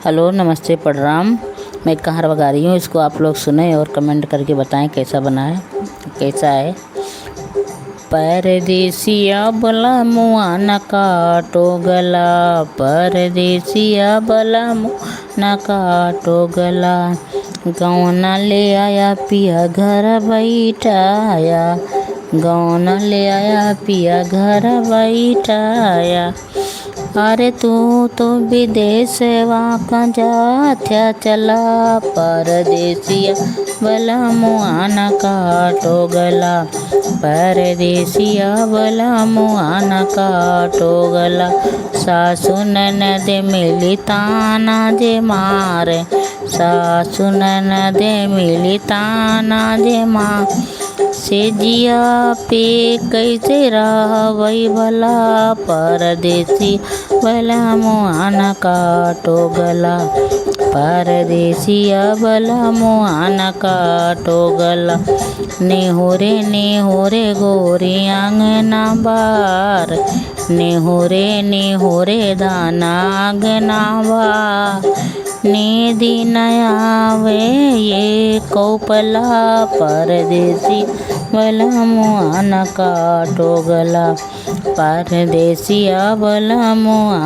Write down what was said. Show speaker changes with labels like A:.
A: Hello नमस्ते प्रणाम। मैं एक कहावत गा रही हूँ, इसको आप लोग सुने और कमेंट करके बताएं कैसा बना है, कैसा है। परदेसिया बला मुआ न काटो गला, परदेसिया बला मुआ न काटो गला। गौना ले आया पिया घर बैठाया, गौना ले आया पिया घर बैठाया। अरे तू तो विदेशवा का जात्या चला, परदेसिया बला मुआ न काटो गला, परदेसिया बला मुआ न काटो गला। सासु ननद मिली ताना जे मारे, सासु ननद मिली ताना जे माँ। सेजिया पे कैसे रहवई भला, परदेसी बला मुआ न काटो गला, परदेसिया बला मुआ न काटो गला। नेहोरे नेहोरे गोरी आंगना बार, नेहोरे नेहोरे दाना आंगना बार। नींदी न आवे ये कोपला, परदेसी बला मुआ न काटो गला, परदेसिया बला मुआ।